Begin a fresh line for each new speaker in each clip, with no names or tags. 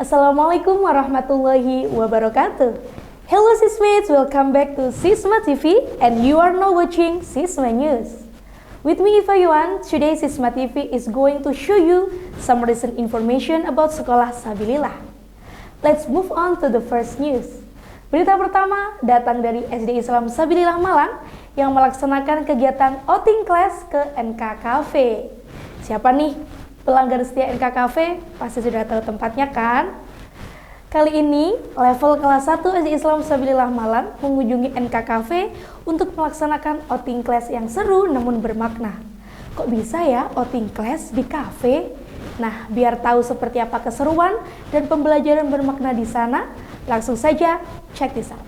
Assalamualaikum warahmatullahi wabarakatuh. Hello Sismates, welcome back to Sisma TV and you are now watching Sisma News. With me Iva Yuan, today Sisma TV is going to show you some recent information about Sekolah Sabilillah. Let's move on to the first news. Berita pertama datang dari SD Islam Sabilillah Malang yang melaksanakan kegiatan outing class ke NK Cafe. Siapa nih pelanggan setia NK Cafe? Pasti sudah tahu tempatnya kan? Kali ini, level kelas 1 SD Islam Sabilillah Malang mengunjungi NK Cafe untuk melaksanakan outing class yang seru namun bermakna. Kok bisa ya outing class di cafe? Nah, biar tahu seperti apa keseruan dan pembelajaran bermakna di sana, langsung saja check this out.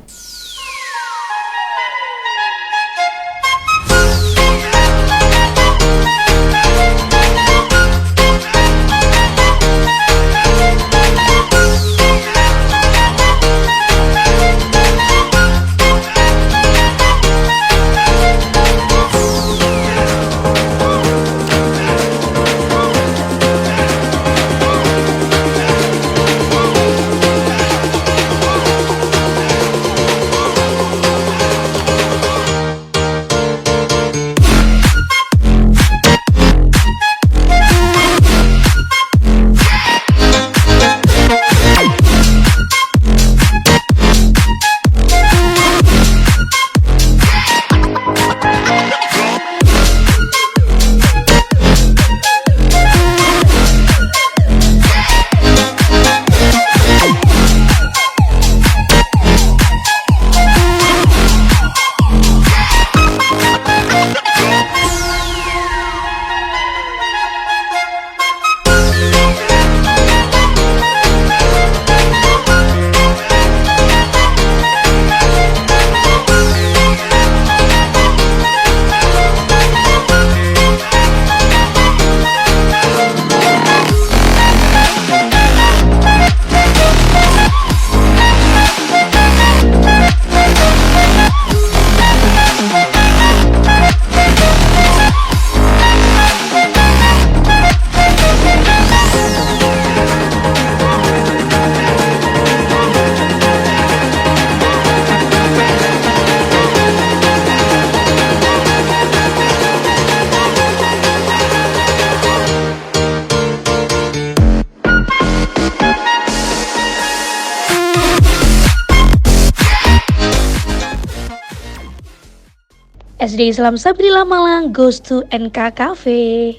SD Islam Sabilillah Malang goes to NK Cafe.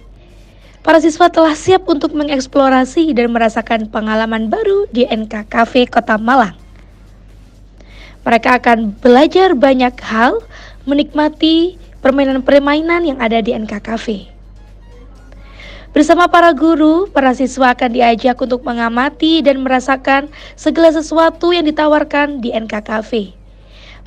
Para siswa telah siap untuk mengeksplorasi dan merasakan pengalaman baru di NK Cafe Kota Malang. Mereka akan belajar banyak hal, menikmati permainan-permainan yang ada di NK Cafe. Bersama para guru, para siswa akan diajak untuk mengamati dan merasakan segala sesuatu yang ditawarkan di NK Cafe.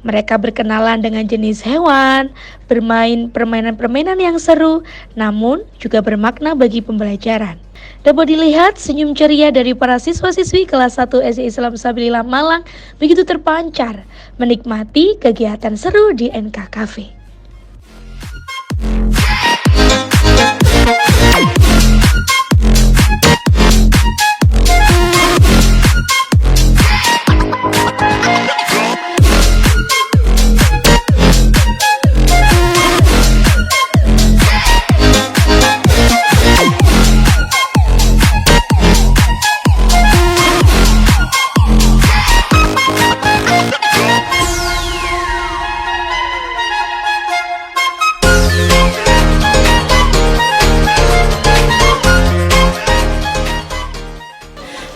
Mereka berkenalan dengan jenis hewan, bermain permainan-permainan yang seru, namun juga bermakna bagi pembelajaran. Dapat dilihat senyum ceria dari para siswa-siswi kelas 1 SD Islam Sabilillah Malang begitu terpancar menikmati kegiatan seru di NK Cafe.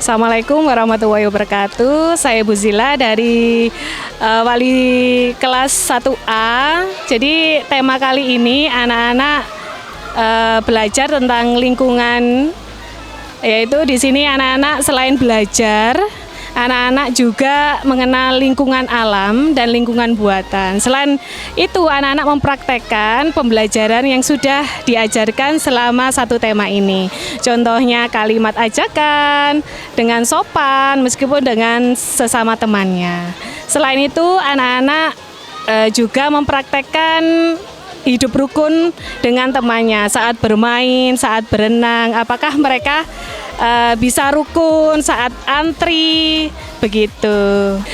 Assalamualaikum warahmatullahi wabarakatuh. Saya Bu Zila dari wali kelas 1A. Jadi tema kali ini anak-anak belajar tentang lingkungan, yaitu di sini anak-anak selain belajar, anak-anak juga mengenal lingkungan alam dan lingkungan buatan. Selain itu, anak-anak mempraktekkan pembelajaran yang sudah diajarkan selama satu tema ini. Contohnya kalimat ajakan dengan sopan meskipun dengan sesama temannya. Selain itu, anak-anak juga mempraktekkan hidup rukun dengan temannya saat bermain, saat berenang. Apakah mereka bisa rukun saat antri, begitu.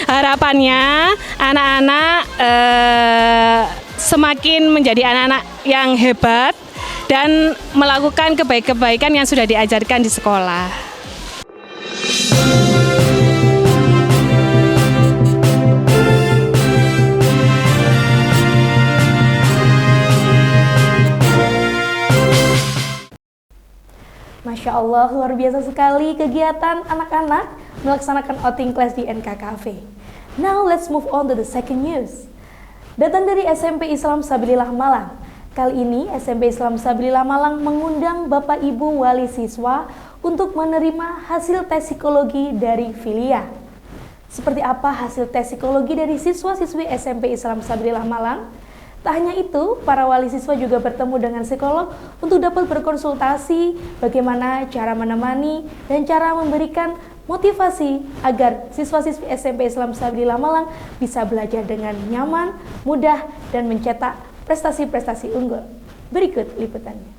Harapannya anak-anak semakin menjadi anak-anak yang hebat dan melakukan kebaikan yang sudah diajarkan di sekolah.
Masya Allah, luar biasa sekali kegiatan anak-anak melaksanakan outing class di NK Cafe. Now let's move on to the second news. Datang dari SMP Islam Sabilillah Malang. Kali ini SMP Islam Sabilillah Malang mengundang Bapak Ibu wali siswa untuk menerima hasil tes psikologi dari Filia. Seperti apa hasil tes psikologi dari siswa-siswi SMP Islam Sabilillah Malang? Tak hanya itu, para wali siswa juga bertemu dengan psikolog untuk dapat berkonsultasi bagaimana cara menemani dan cara memberikan motivasi agar siswa-siswi SMP Islam Sabilillah Malang bisa belajar dengan nyaman, mudah, dan mencetak prestasi-prestasi unggul. Berikut liputannya.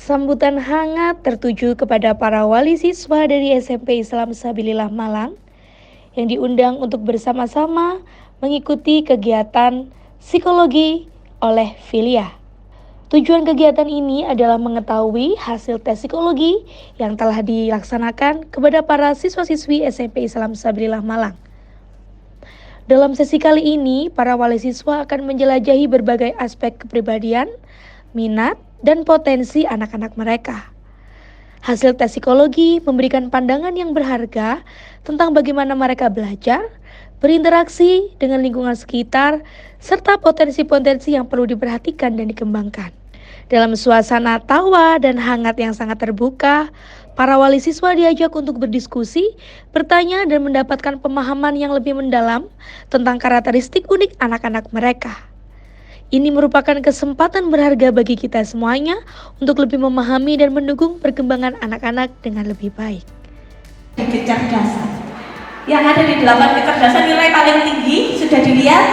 Sambutan hangat tertuju kepada para wali siswa dari SMP Islam Sabilillah Malang yang diundang untuk bersama-sama mengikuti kegiatan psikologi oleh Filia. Tujuan kegiatan ini adalah mengetahui hasil tes psikologi yang telah dilaksanakan kepada para siswa-siswi SMP Islam Sabilillah Malang. Dalam sesi kali ini, para wali siswa akan menjelajahi berbagai aspek kepribadian, minat, dan potensi anak-anak mereka. Hasil tes psikologi memberikan pandangan yang berharga tentang bagaimana mereka belajar, berinteraksi dengan lingkungan sekitar, serta potensi-potensi yang perlu diperhatikan dan dikembangkan. Dalam suasana tawa dan hangat yang sangat terbuka, para wali siswa diajak untuk berdiskusi, bertanya, dan mendapatkan pemahaman yang lebih mendalam tentang karakteristik unik anak-anak mereka. Ini merupakan kesempatan berharga bagi kita semuanya untuk lebih memahami dan mendukung perkembangan anak-anak dengan lebih baik.
Kecerdasan yang ada di 8 kecerdasan, nilai paling tinggi sudah dilihat?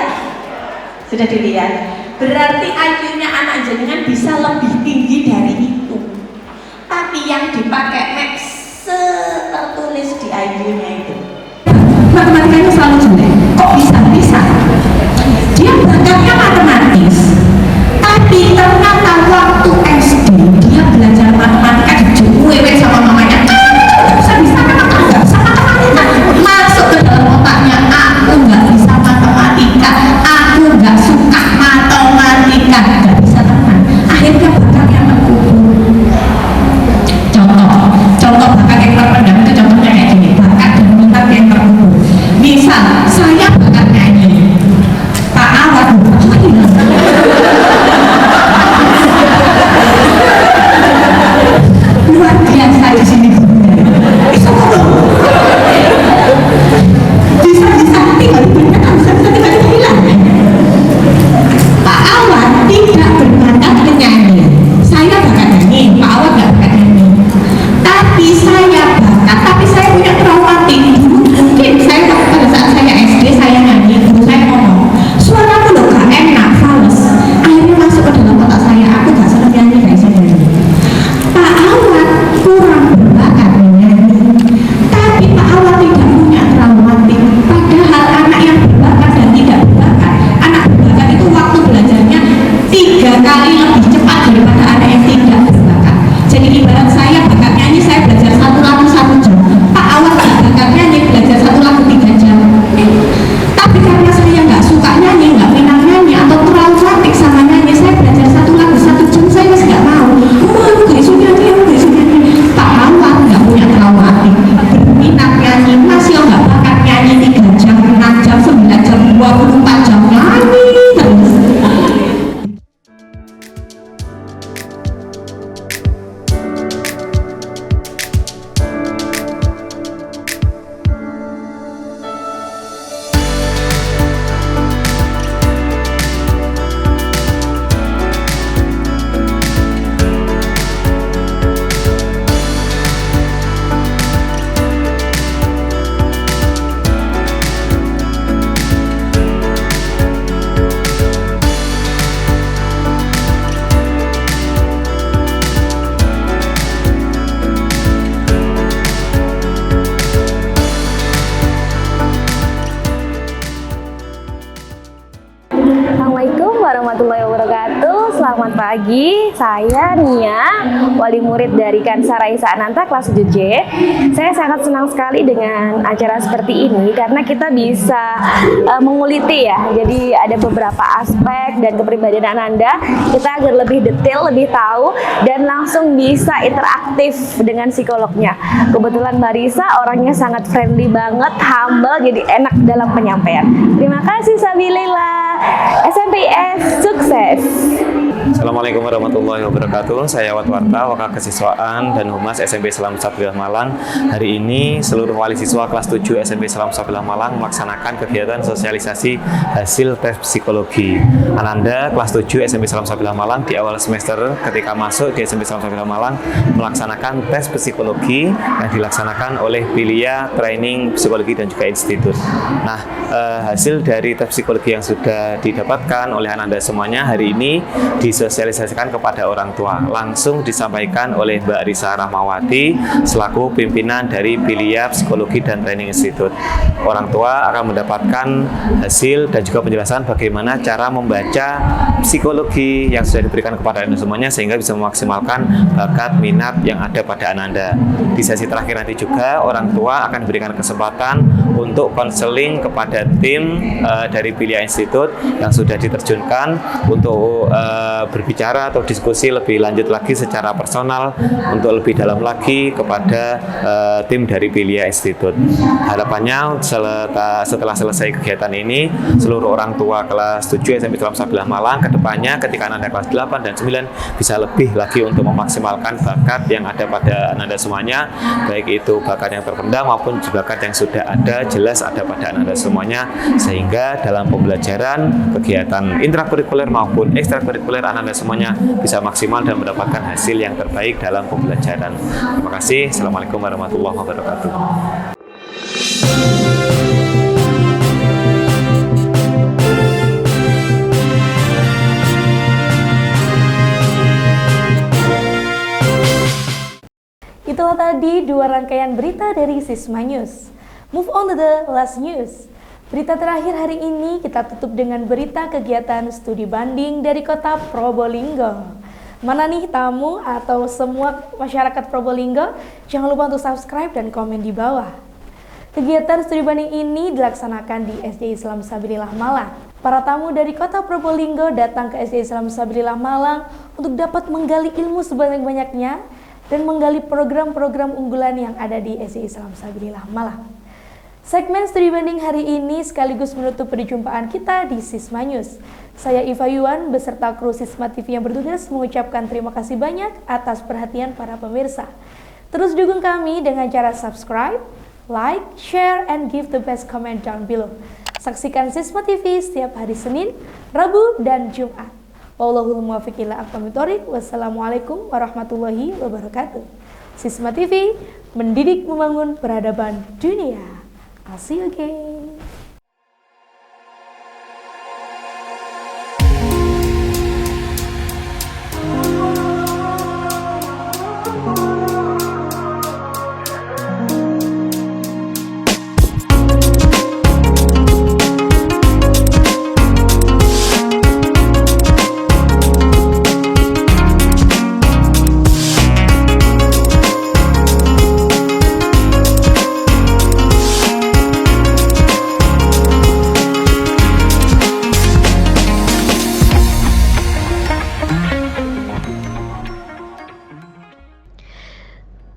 Sudah dilihat. Berarti IQ-nya anak jenengan bisa lebih tinggi dari itu. Tapi yang dipakai max tertulis di IQ-nya itu. Matematikanya selalu jelek. Kok bisa? Dia bakatnya matematis, tapi ternyata waktu SD dia belajar matematika dicuekin sama mamanya. Bisa matematika, sama matematika. Masuk ke dalam otaknya, aku nggak bisa matematika, aku nggak suka matematika, nggak bisa tenang. Akhirnya bakatnya terkubur. Contoh bakat yang terpendam itu contohnya kayak gini. Bakat dan minat yang terkubur. Misal saya bakat nyanyi. Pak Awad
pagi, saya Nia, wali murid dari Kansa Raisa Ananta kelas 7C. Saya sangat senang sekali dengan acara seperti ini karena kita bisa menguliti ya. Jadi ada beberapa aspek dan kepribadian Ananda, kita agar lebih detail, lebih tahu, dan langsung bisa interaktif dengan psikolognya. Kebetulan Marisa orangnya sangat friendly banget, humble, jadi enak dalam penyampaian. Terima kasih Sabilela. SMPS sukses.
Assalamualaikum warahmatullahi wabarakatuh. Saya Watwarta, Wakil Kesiswaan dan Humas SMP Islam Sabilah Malang. Hari ini seluruh wali siswa kelas 7 SMP Islam Sabilah Malang melaksanakan kegiatan sosialisasi hasil tes psikologi. Ananda kelas 7 SMP Islam Sabilah Malang di awal semester ketika masuk di SMP Islam Sabilah Malang melaksanakan tes psikologi yang dilaksanakan oleh Pilia Training Psikologi dan juga Institut. Nah, hasil dari tes psikologi yang sudah didapatkan oleh Ananda semuanya hari ini disosialisasikan kepada orang tua, langsung disampaikan oleh Mbak Risa Rahmawati selaku pimpinan dari Pilia Psikologi dan Training Institute. Orang tua akan mendapatkan hasil dan juga penjelasan bagaimana cara membaca psikologi yang sudah diberikan kepada Anda semuanya sehingga bisa memaksimalkan bakat minat yang ada pada Ananda. Di sesi terakhir nanti juga orang tua akan diberikan kesempatan untuk konseling kepada tim dari Pilia Institute yang sudah diterjunkan untuk berbicara atau diskusi lebih lanjut lagi secara personal untuk lebih dalam lagi kepada tim dari Pilia Institute. Harapannya setelah selesai kegiatan ini seluruh orang tua kelas 7 SMP Islam Sabilah Malang kedepannya ketika Ananda kelas 8 dan 9 bisa lebih lagi untuk memaksimalkan bakat yang ada pada Ananda semuanya, baik itu bakat yang terpendam maupun bakat yang sudah ada jelas ada pada Ananda semuanya, sehingga dalam pembelajaran kegiatan intrakurikuler maupun ekstrakurikuler Ananda semuanya bisa maksimal dan mendapatkan hasil yang terbaik dalam pembelajaran. Terima kasih. Assalamualaikum warahmatullahi wabarakatuh.
Itulah tadi dua rangkaian berita dari Sisma News. Move on to the last news. Berita terakhir hari ini kita tutup dengan berita kegiatan studi banding dari kota Probolinggo. Mana nih tamu atau semua masyarakat Probolinggo? Jangan lupa untuk subscribe dan komen di bawah. Kegiatan studi banding ini dilaksanakan di SD Islam Sabilillah Malang. Para tamu dari kota Probolinggo datang ke SD Islam Sabilillah Malang untuk dapat menggali ilmu sebanyak-banyaknya dan menggali program-program unggulan yang ada di SD Islam Sabilillah Malang. Segmen studi banding hari ini sekaligus menutup perjumpaan kita di Sisma News. Saya Iva Yuan beserta kru Sisma TV yang bertugas mengucapkan terima kasih banyak atas perhatian para pemirsa. Terus dukung kami dengan cara subscribe, like, share, and give the best comment down below. Saksikan Sisma TV setiap hari Senin, Rabu, dan Jumat. Wallahul muwaffiq ila aqwamit thoriq. Wassalamualaikum warahmatullahi wabarakatuh. Sisma TV, mendidik membangun peradaban dunia. I'll see you again.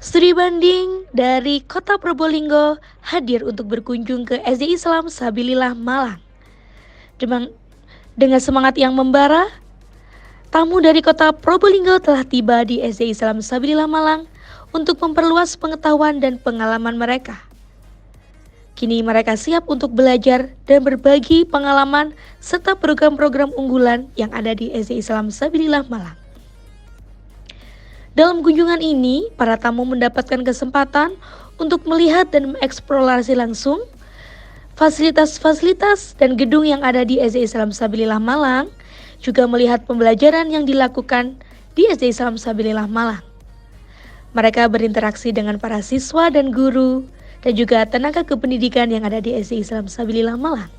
Studi banding dari kota Probolinggo hadir untuk berkunjung ke SD Islam Sabilillah Malang. Dengan semangat yang membara, tamu dari kota Probolinggo telah tiba di SD Islam Sabilillah Malang untuk memperluas pengetahuan dan pengalaman mereka. Kini mereka siap untuk belajar dan berbagi pengalaman serta program-program unggulan yang ada di SD Islam Sabilillah Malang. Dalam kunjungan ini, para tamu mendapatkan kesempatan untuk melihat dan mengeksplorasi langsung fasilitas-fasilitas dan gedung yang ada di SD Islam Sabilillah Malang, juga melihat pembelajaran yang dilakukan di SD Islam Sabilillah Malang. Mereka berinteraksi dengan para siswa dan guru, dan juga tenaga kependidikan yang ada di SD Islam Sabilillah Malang.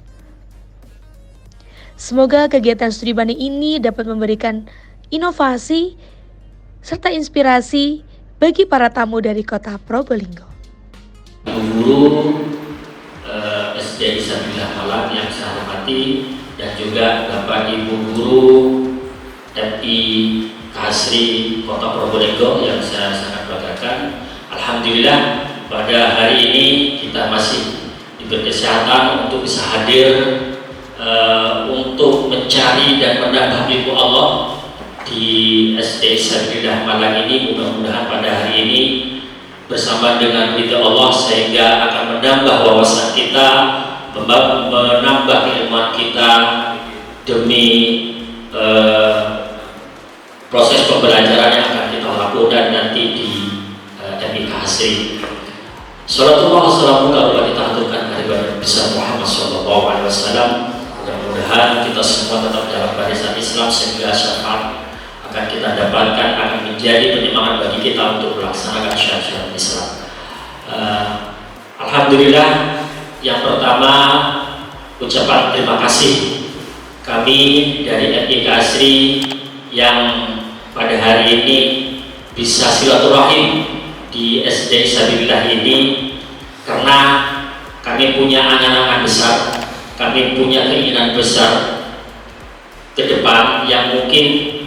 Semoga kegiatan studi banding ini dapat memberikan inovasi, serta inspirasi bagi para tamu dari kota Probolinggo.
Guru SD Isabillah Malang yang saya hormati, dan juga Bapak Ibu Guru MI Kasri Kota Probolinggo yang saya sangat banggakan. Alhamdulillah pada hari ini kita masih diberi kesehatan untuk bisa hadir untuk mencari dan menambah ilmu Allah di SD Isabillah Malang ini. Mudah-mudahan pada hari ini bersama dengan ridha Allah sehingga akan menambah wawasan kita, menambah keilmuan kita demi proses pembelajaran yang akan kita lakukan nanti di MI Kasri. Salatullah wassalamualaikum kita aturkan kehadiran besar Muhammad SAW. Mudah-mudahan kita semua tetap dalam barisan Islam sehingga syafaat akan kita dapatkan akan menjadi penyemangat bagi kita untuk melaksanakan syariat Islam. Alhamdulillah, yang pertama ucapan terima kasih kami dari MI Kasri yang pada hari ini bisa silaturahim di SD Isabillah ini, karena kami punya angan-angan besar, kami punya keinginan besar ke depan yang mungkin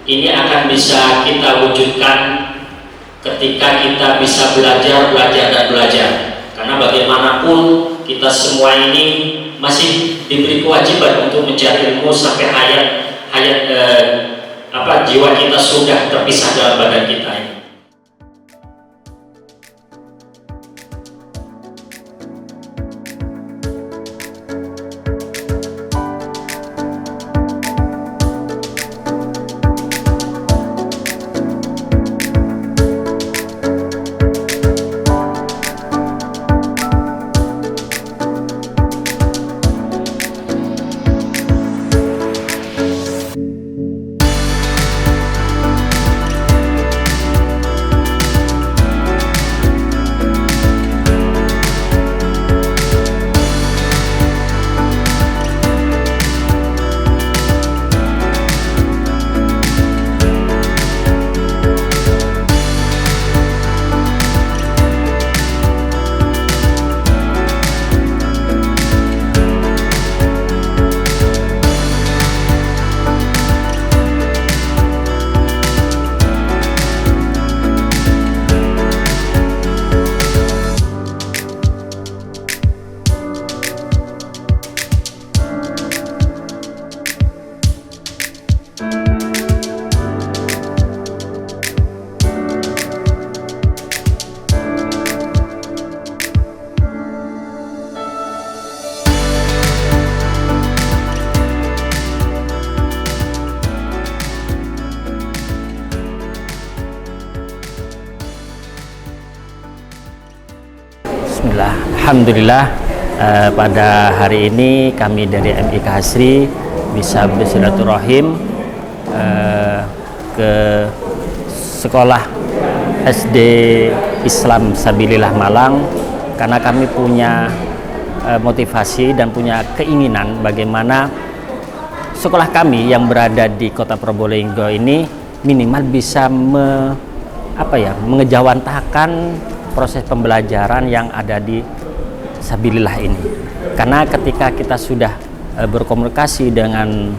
ini akan bisa kita wujudkan ketika kita bisa belajar dan belajar. Karena bagaimanapun kita semua ini masih diberi kewajiban untuk mencari ilmu sampai jiwa kita sudah terpisah dalam badan kita ini.
Bismillah, Alhamdulillah pada hari ini kami dari MI Kasri bisa bersilaturahim ke sekolah SD Islam Sabilillah Malang, karena kami punya motivasi dan punya keinginan bagaimana sekolah kami yang berada di kota Probolinggo ini minimal bisa mengejawantahkan proses pembelajaran yang ada di Sabilillah ini. Karena ketika kita sudah berkomunikasi dengan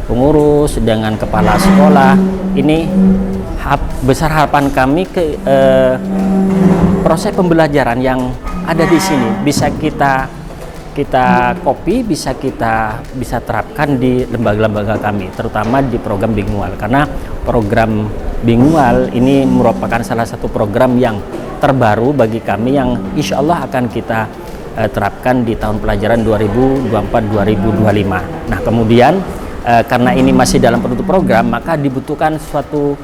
pengurus, dengan kepala sekolah, ini besar harapan kami ke proses pembelajaran yang ada di sini bisa kita copy, bisa terapkan di lembaga-lembaga kami, terutama di program bilingual. Karena program bilingual ini merupakan salah satu program yang terbaru bagi kami yang insya Allah akan kita terapkan di tahun pelajaran 2024-2025. Nah, kemudian karena ini masih dalam produk program, maka dibutuhkan suatu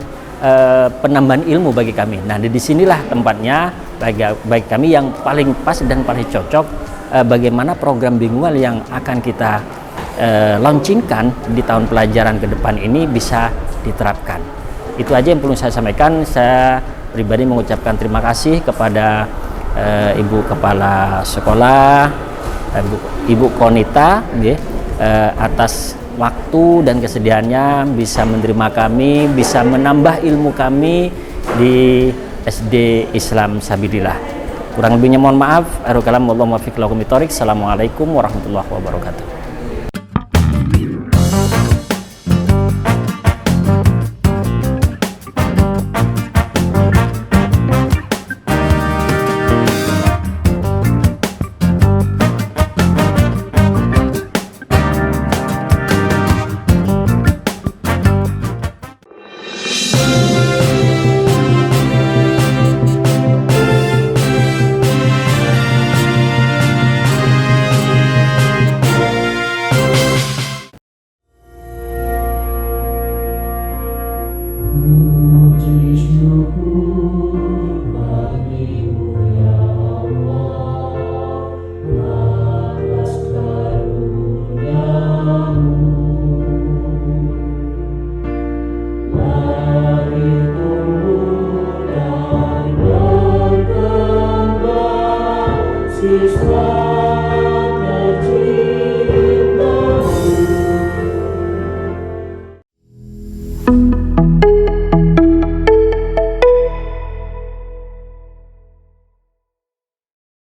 penambahan ilmu bagi kami. Nah, disinilah tempatnya bagi kami yang paling pas dan paling cocok bagaimana program bilingual yang akan kita launchingkan di tahun pelajaran ke depan ini bisa diterapkan. Itu aja yang perlu saya sampaikan. Saya pribadi mengucapkan terima kasih kepada Ibu Kepala Sekolah, Ibu Konita, atas waktu dan kesediaannya bisa menerima kami, bisa menambah ilmu kami di SD Islam Sabilillah. Kurang lebihnya mohon maaf. Assalamualaikum warahmatullahi wabarakatuh.